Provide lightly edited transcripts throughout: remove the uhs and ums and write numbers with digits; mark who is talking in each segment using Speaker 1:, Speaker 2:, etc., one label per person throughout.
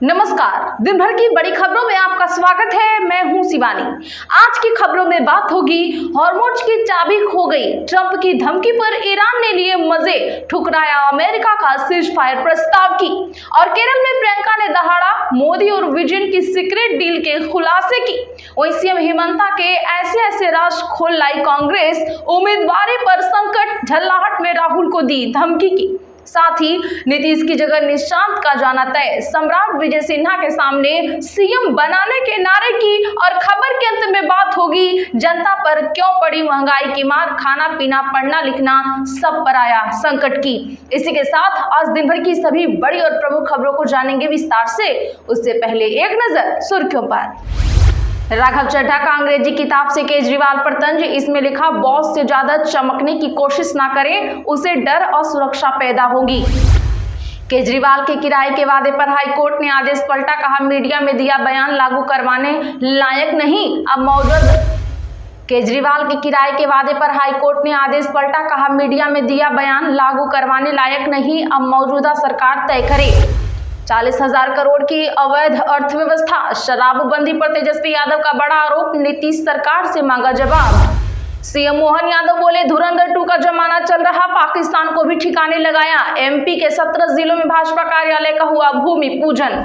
Speaker 1: नमस्कार, दिन भर की बड़ी खबरों में आपका स्वागत है। मैं हूं शिवानी। आज की खबरों में बात होगी हॉर्मुज़ की चाबी खो गई, ट्रंप की धमकी पर ईरान ने लिए मजे, ठुकराया अमेरिका का सीज फायर प्रस्ताव की, और केरल में प्रियंका ने दहाड़ा मोदी और विजयन की सीक्रेट डील के खुलासे की। वहीं सीएम हेमंता के ऐसे राज खोल लाई कांग्रेस, उम्मीदवारी पर संकट, झल्लाहट में राहुल को दी धमकी की। साथ ही नीतीश की जगह निशांत का जाना तय, सम्राट विजय सिन्हा के सामने सीएम बनाने के नारे की, और खबर के अंत में बात होगी जनता पर क्यों पड़ी महंगाई की मार, खाना पीना पढ़ना लिखना सब पर आया संकट की। इसी के साथ आज दिन भर की सभी बड़ी और प्रमुख खबरों को जानेंगे विस्तार से। उससे पहले एक नजर सुर्खियों पर। राघव चड्ढा का अंग्रेजी किताब से केजरीवाल पर तंज, इसमें लिखा बॉस से ज्यादा चमकने की कोशिश ना करें, उसे डर और सुरक्षा पैदा होगी। केजरीवाल के किराए के वादे पर हाईकोर्ट ने आदेश पलटा, कहा मीडिया में दिया बयान लागू करवाने लायक नहीं। अब मौजूद केजरीवाल के किराए के वादे पर हाईकोर्ट ने आदेश पलटा, कहा मीडिया में दिया बयान लागू करवाने लायक नहीं, अब मौजूदा सरकार तय करे। 40,000 करोड़ की अवैध अर्थव्यवस्था, शराबबंदी पर तेजस्वी यादव का बड़ा आरोप, नीतीश सरकार से मांगा जवाब। सीएम मोहन यादव बोले धुरंधर 2 का जमाना चल रहा, पाकिस्तान को भी ठिकाने लगाया। एमपी के 17 जिलों में भाजपा कार्यालय का हुआ भूमि पूजन।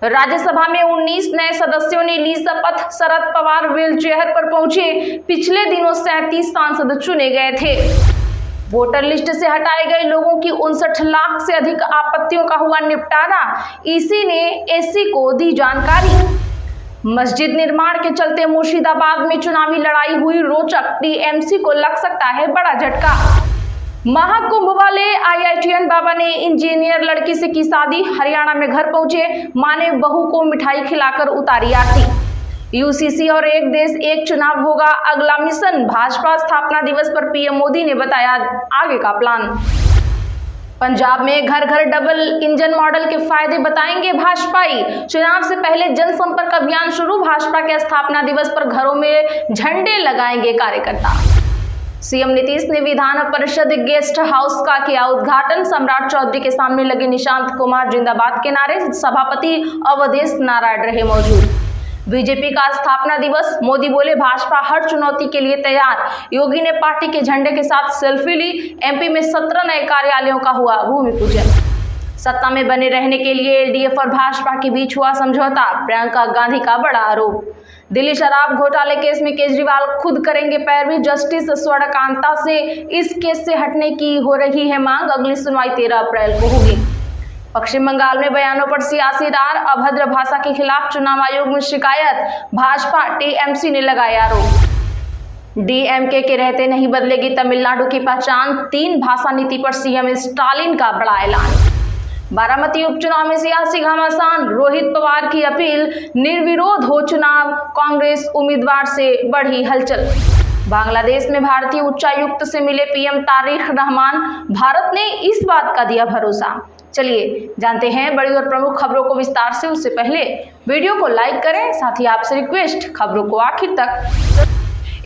Speaker 1: राज्यसभा में 19 नए सदस्यों ने ली शपथ, शरद पवार व्हीलचेयर पर पहुंचे। पिछले दिनों 37 सांसद चुने गए थे। वोटर लिस्ट से हटाए गए लोगों की 59 लाख से अधिक आपत्तियों का हुआ निपटारा, ईसी ने एससी को दी जानकारी। मस्जिद निर्माण के चलते मुर्शिदाबाद में चुनावी लड़ाई हुई रोचक, टीएमसी को लग सकता है बड़ा झटका। महाकुंभ वाले आईआईटीएन बाबा ने इंजीनियर लड़की से की शादी, हरियाणा में घर पहुंचे, मां ने बहू को मिठाई खिलाकर उतारी आरती। यूसीसी और एक देश एक चुनाव होगा अगला मिशन, भाजपा स्थापना दिवस पर पीएम मोदी ने बताया आगे का प्लान। पंजाब में घर घर डबल इंजन मॉडल के फायदे बताएंगे भाजपाई, चुनाव से पहले जनसंपर्क अभियान शुरू, भाजपा के स्थापना दिवस पर घरों में झंडे लगाएंगे कार्यकर्ता। सीएम नीतीश ने विधान परिषद गेस्ट हाउस का किया उद्घाटन, सम्राट चौधरी के सामने लगे निशांत कुमार जिंदाबाद के नारे, सभापति अवधेश नारायण रहे मौजूद। बीजेपी का स्थापना दिवस, मोदी बोले भाजपा हर चुनौती के लिए तैयार, योगी ने पार्टी के झंडे के साथ सेल्फी ली। एमपी में 17 नए कार्यालयों का हुआ भूमि पूजन। सत्ता में बने रहने के लिए एलडीएफ और भाजपा के बीच हुआ समझौता, प्रियंका गांधी का बड़ा आरोप। दिल्ली शराब घोटाले केस में केजरीवाल खुद करेंगे पैरवी, जस्टिस स्वर्णकांता से इस केस से हटने की हो रही है मांग, अगली सुनवाई 13 अप्रैल को होगी। पश्चिम बंगाल में बयानों पर सियासी डार, अभद्र भाषा के खिलाफ चुनाव आयोग में शिकायत, भाजपा टीएमसी ने लगाया आरोप। डीएमके के रहते नहीं बदलेगी तमिलनाडु की पहचान, 3 भाषा नीति पर सीएम स्टालिन का बड़ा ऐलान। बारामती उपचुनाव में सियासी घमासान, रोहित पवार की अपील, निर्विरोध हो चुनाव, कांग्रेस उम्मीदवार से बढ़ी हलचल। बांग्लादेश में भारतीय उच्चायुक्त से मिले पीएम तारिक रहमान, भारत ने इस बात का दिया भरोसा। चलिए जानते हैं बड़ी और प्रमुख खबरों को विस्तार से। उससे पहले वीडियो को लाइक करें, साथ ही आपसे रिक्वेस्ट खबरों को आखिर तक।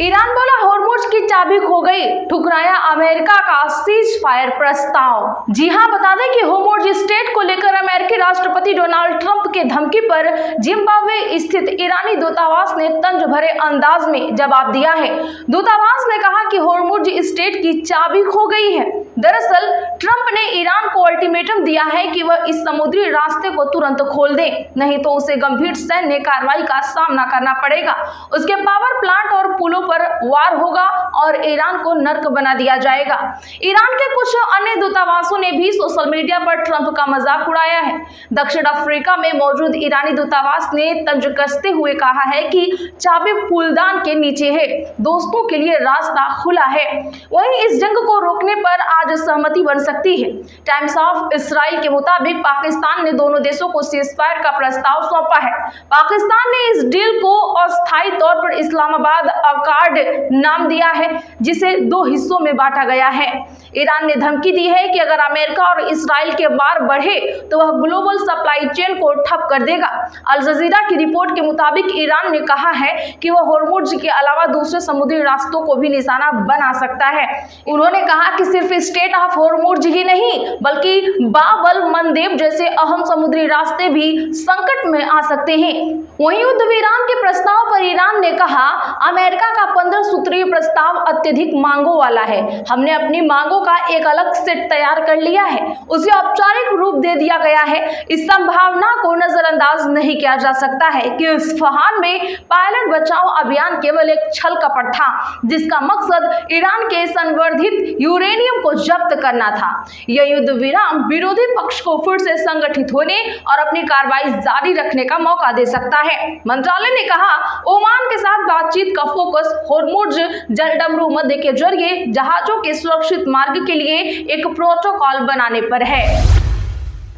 Speaker 1: ईरान बोला हॉर्मुज़ की चाबी खो गई, ठुकराया अमेरिका का सीज फायर प्रस्ताव। जी हां, बता दें कि हॉर्मुज़ स्ट्रेट को लेकर अमेरिकी राष्ट्रपति डोनाल्ड ट्रंप के धमकी पर जिम्बाब्वे स्थित ईरानी दूतावास ने तंज भरे अंदाज में जवाब दिया है। दूतावास ने कहा कि हॉर्मुज़ स्ट्रेट की चाबी खो गई है। दरअसल ट्रंप ने ईरान को अल्टीमेटम दिया है कि वह इस समुद्री रास्ते को तुरंत खोल दे, नहीं तो उसे गंभीर सैन्य कार्रवाई का सामना करना पड़ेगा। उसके पावर प्लांट और पुलों पर वार होगा और ईरान को नर्क बना दिया जाएगा। ईरान के कुछ अन्य दूतावासों ने भी सोशल मीडिया पर ट्रंप का मजाक उड़ाया है। दक्षिण अफ्रीका में मौजूद ईरानी दूतावास ने तंज कसते हुए कहा है कि चाबी फूलदान के नीचे है, दोस्तों के लिए रास्ता खुला है। वहीं इस जंग को रोकने पर आज सहमति बन सकती है। टाइम्स ऑफ इसराइल के मुताबिक पाकिस्तान ने दोनों देशों को सीजफायर का प्रस्ताव सौंपा है। पाकिस्तान ने इस डील को अस्थायी तौर पर इस्लामाबाद अकार्ड नाम दिया है, जिसे 2 हिस्सों में बांटा गया है। ईरान ने धमकी दी है कि अगर अमेरिका और इसराइल के वार बढ़े तो वह ग्लोबल सप्लाई चेन को ठप कर देगा। अल जजीरा की रिपोर्ट के मुताबिक ईरान ने कहा है कि वह होर्मुज के अलावा दूसरे समुद्री रास्तों को भी निशाना बना सकता है। उन्होंने कहा कि सिर्फ स्टेट ऑफ होर्मुज ही नहीं बल्कि बाब अल मंदेब जैसे अहम समुद्री रास्ते भी संकट में आ सकते हैं। वहीं युद्ध विराम के प्रस्ताव पर ईरान ने कहा, अमेरिका का 15 सूत्रीय प्रस्ताव अत्यधिक मांगों वाला है। हमने अपनी मांगों का एक अलग सेट तैयार कर लिया है, उसे औपचारिक रूप दे दिया गया है। इस संभावना को नजरअंदाज नहीं किया जा सकता है कि इस्फहान में पायलट बचाओ अभियान केवल एक छल कपट था जिसका मकसद ईरान के संवर्धित यूरेनियम को जब्त करना था। यह युद्ध विराम विरोधी पक्ष को फिर से संगठित होने और अपनी कार्रवाई जारी रखने का मौका दे सकता है। मंत्रालय ने कहा, ओमान के साथ बातचीत का फोकस होर्मुज जलडमरू मध्य के जरिए जहाजों के सुरक्षित मार्ग के लिए एक प्रोटोकॉल बनाने पर है।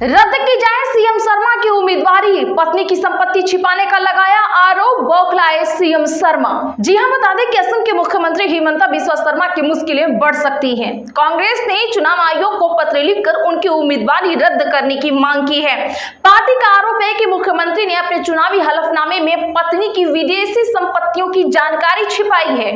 Speaker 1: रद्द की जाए सीएम शर्मा की उम्मीदवारी, पत्नी की संपत्ति छिपाने का लगाया आरोप, बौखलाए सीएम शर्मा। जी हां, बता दें कि असम के मुख्यमंत्री हिमंता बिस्वा शर्मा की मुश्किलें बढ़ सकती हैं। कांग्रेस ने चुनाव आयोग को पत्र लिखकर उनकी उम्मीदवारी रद्द करने की मांग की है। पार्टी का आरोप है कि मुख्यमंत्री ने अपने चुनावी हलफनामे में पत्नी की विदेशी संपत्तियों की जानकारी छिपाई है।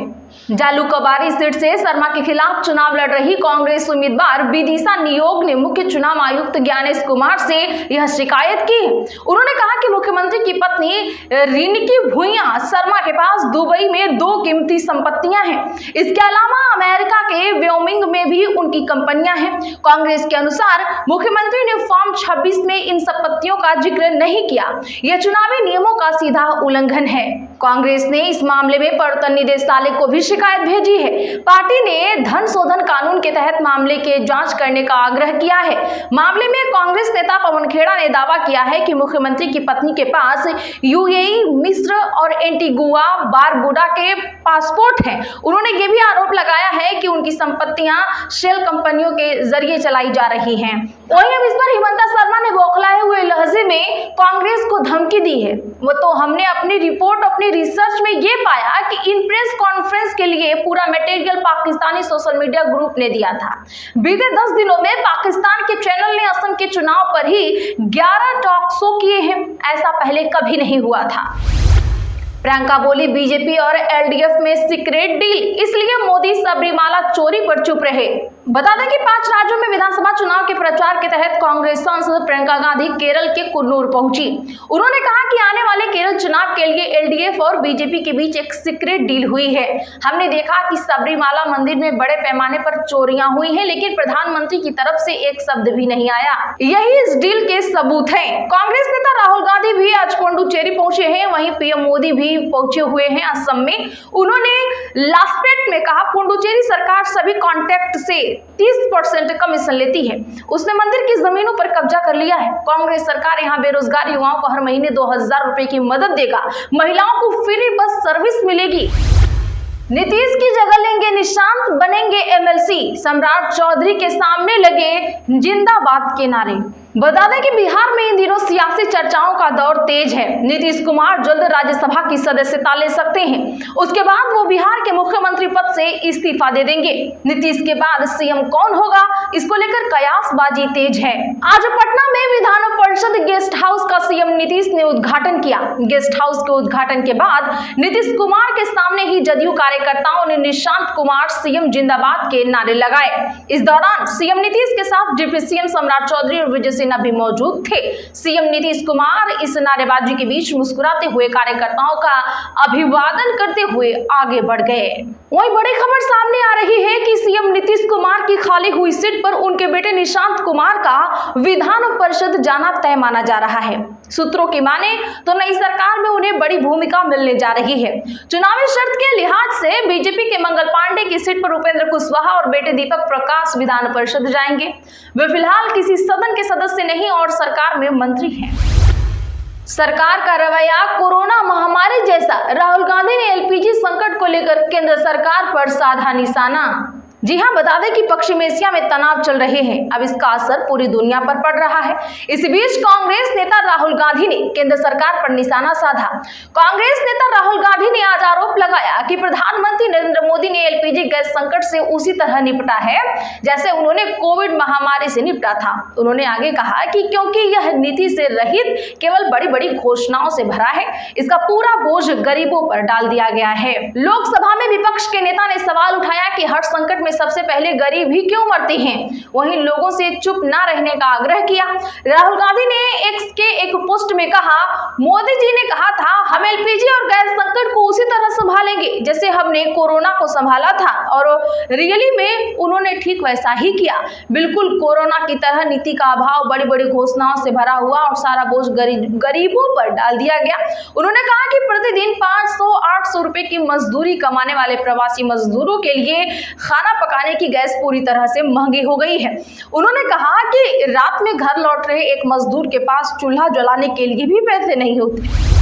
Speaker 1: जालूकबारी सीट से शर्मा के खिलाफ चुनाव लड़ रही कांग्रेस उम्मीदवार विदिशा नियोग ने मुख्य चुनाव आयुक्त ज्ञानेश कुमार से यह शिकायत की। उन्होंने कहा कि मुख्यमंत्री की पत्नी रिनकी भुइयां शर्मा के पास दुबई में 2 कीमती संपत्तियां हैं। इसके अलावा अमेरिका के व्योमिंग में भी उनकी कंपनियां हैं। कांग्रेस के अनुसार मुख्यमंत्री ने फॉर्म 26 में इन संपत्तियों का जिक्र नहीं किया। यह चुनावी नियमों का सीधा उल्लंघन है। कांग्रेस ने इस मामले में प्रवर्तन निदेशालय को भी शिकायत भेजी है। पार्टी ने धन शोधन कानून के तहत मामले के जांच करने का आग्रह किया है। मामले में कांग्रेस नेता पवन खेड़ा ने दावा किया है कि मुख्यमंत्री की पत्नी के पास यूएई, मिस्र और एंटीगुआ बारबुडा के पासपोर्ट हैं। उन्होंने ये भी आरोप लगाया है कि उनकी संपत्तियां शेल कंपनियों के जरिए चलाई जा रही हैं। वहीं अब इस पर हिमंता शर्मा ने बौखलाए हुए लहजे में कांग्रेस को धमकी दी है। वो तो हमने अपनी रिपोर्ट, अपनी रिसर्च में ये पाया कि इन प्रेस कॉन्फ्रेंस के लिए पूरा material Pakistani social media group ने दिया था। बीते 10 दिनों में पाकिस्तान के चैनल ने असम के चुनाव पर ही 11 टॉक शो किए हैं। ऐसा पहले कभी नहीं हुआ था। प्रियंका बोली, बीजेपी और एलडीएफ में सीक्रेट डील, इसलिए मोदी सबरीमाला चोरी पर चुप रहे। बता दें कि 5 राज्यों में विधानसभा चुनाव के प्रचार के तहत कांग्रेस सांसद प्रियंका गांधी केरल के कुन्नूर पहुंची। उन्होंने कहा कि आने वाले केरल चुनाव के लिए एलडीएफ और बीजेपी के बीच एक सीक्रेट डील हुई है। हमने देखा कि सबरीमाला मंदिर में बड़े पैमाने पर चोरियां हुई हैं, लेकिन प्रधानमंत्री की तरफ से एक शब्द भी नहीं आया। यही इस डील के सबूत हैं। कांग्रेस नेता राहुल गांधी भी आज पुडुचेरी पहुंचे हैं, वहीं पीएम मोदी भी पहुंचे हुए हैं असम में। उन्होंने लास्पेट में कहा, पुडुचेरी सरकार सभी कॉन्ट्रैक्ट से 30% कमीशन लेती है। उसने मंदिर की जमीनों पर कब्जा कर लिया है। कांग्रेस सरकार यहां बेरोजगार युवाओं को हर महीने 2000 रुपए की मदद देगा। महिलाओं को फ्री बस सर्विस मिलेगी। नीतीश की जगह लेंगे निशांत, बनेंगे एमएलसी, सम्राट चौधरी के सामने लगे जिंदाबाद के नारे। बता दें कि बिहार में इन दिनों सियासी चर्चाओं का दौर तेज है। नीतीश कुमार जल्द राज्यसभा की सदस्यता ले सकते हैं। उसके बाद वो बिहार के मुख्यमंत्री पद से इस्तीफा दे देंगे। नीतीश के बाद सीएम कौन होगा, इसको लेकर कयासबाजी तेज है। आज पटना में विधान परिषद गेस्ट हाउस का सीएम नीतीश ने उद्घाटन किया। गेस्ट हाउस के उद्घाटन के बाद नीतीश कुमार के सामने ही जदयू कार्यकर्ताओं ने निशांत कुमार सीएम जिंदाबाद के नारे लगाए। इस दौरान सीएम नीतीश के साथ डिप्टी सीएम सम्राट चौधरी और विजय सिन्हा भी मौजूद थे। सीएम नीतीश कुमार इस नारेबाजी के बीच मुस्कुराते हुए कार्यकर्ताओं का अभिवादन करते हुए आगे बढ़ गए। वहीं बड़ी खबर सामने आ रही है कि सीएम नीतीश कुमार की खाली हुई सीट पर उनके बेटे निशांत कुमार का विधान परिषद जाना तय माना जा रहा है। सूत्रों की माने तो नई सरकार में उन्हें बड़ी भूमिका मिलने जा रही है। चुनावी शर्त के लिहाज से बीजेपी के मंगल पांडे की सीट पर उपेंद्र कुशवाहा और बेटे दीपक प्रकाश विधान परिषद जाएंगे। वे फिलहाल किसी सदन के सदस्य नहीं और सरकार में मंत्री हैं। सरकार का रवैया कोरोना महामारी जैसा, राहुल गांधी ने एलपीजी संकट को लेकर केंद्र सरकार पर साधा निशाना। जी हां, बता दें कि पश्चिम एशिया में तनाव चल रहे हैं। अब इसका असर पूरी दुनिया पर पड़ रहा है। इस बीच कांग्रेस नेता राहुल गांधी ने केंद्र सरकार पर निशाना साधा। कांग्रेस नेता राहुल गांधी ने आज आरोप लगाया कि प्रधानमंत्री नरेंद्र मोदी ने एलपीजी गैस संकट से उसी तरह निपटा है जैसे उन्होंने कोविड महामारी से निपटा था। उन्होंने आगे कहा कि क्योंकि यह नीति से रहित केवल बड़ी बड़ी घोषणाओं से भरा है, इसका पूरा बोझ गरीबों पर डाल दिया गया है। लोकसभा में विपक्ष के नेता ने सवाल उठाया कि हर संकट में सबसे पहले गरीब ही क्यों मरते हैं। वहीं लोगों से चुप न रहने का आग्रह किया। राहुल गांधी ने एक्स के एक पोस्ट में कहा, मोदी जी ने कहा था हम एलपीजी और गैस संकट को उसी तरह संभालेंगे जैसे हमने कोरोना को संभाला था, और रियली में उन्होंने ठीक वैसा ही किया। बिल्कुल कोरोना की तरह नीति का अभाव, बड़ी बड़ी घोषणाओं से भरा हुआ और सारा बोझ गरीबों पर डाल दिया गया। उन्होंने कहा कि प्रतिदिन 500-800 रुपए की मजदूरी कमाने वाले प्रवासी मजदूरों के लिए खाना पकाने की गैस पूरी तरह से महंगी हो गई है। उन्होंने कहा कि रात में घर लौट रहे एक मजदूर के पास चूल्हा जलाने के लिए भी पैसे नहीं होते।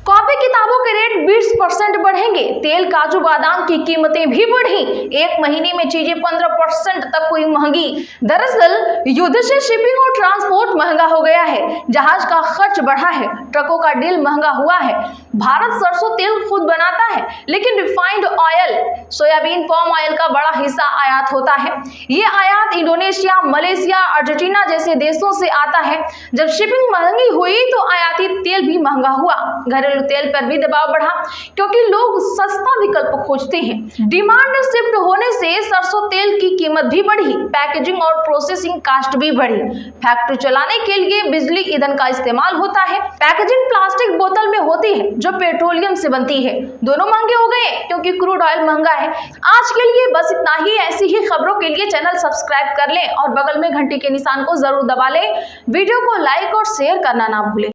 Speaker 1: कॉपी किताबों के रेट 20% बढ़ेंगे। तेल, काजू बादाम की कीमतें भी बढ़ी। एक महीने में चीजें 15% तक हुई महंगी। दरअसल युद्ध से शिपिंग और ट्रांसपोर्ट महंगा हो गया है। जहाज का खर्च बढ़ा है, ट्रकों का डील महंगा हुआ है। भारत सरसों तेल खुद बनाता है, लेकिन refined oil, soybean, palm oil का बड़ा हिस्सा आयात होता है। ये आयात इंडोनेशिया, मलेशिया, अर्जेंटीना जैसे देशों से आता है। जब शिपिंग महंगी हुई तो आयातित तेल भी महंगा हुआ। घरेलू तेल पर भी दबाव बढ़ा क्योंकि लोग सस्ता विकल्प खोजते हैं। डिमांड शिफ्ट होने से सरसों तेल की कीमत भी बढ़ी। पैकेजिंग और प्रोसेसिंग कास्ट भी बढ़ी। फैक्ट्री चलाने के लिए बिजली ईंधन का इस्तेमाल होता है। पैकेजिंग प्लास्टिक बोतल में होती है जो पेट्रोलियम से बनती है। दोनों महंगे हो गए क्योंकि क्रूड ऑयल महंगा है। आज के लिए बस इतना ही। ऐसी ही खबरों के लिए चैनल सब्सक्राइब कर लें और बगल में घंटी के निशान को जरूर दबा लें। वीडियो को लाइक और शेयर करना ना भूलें।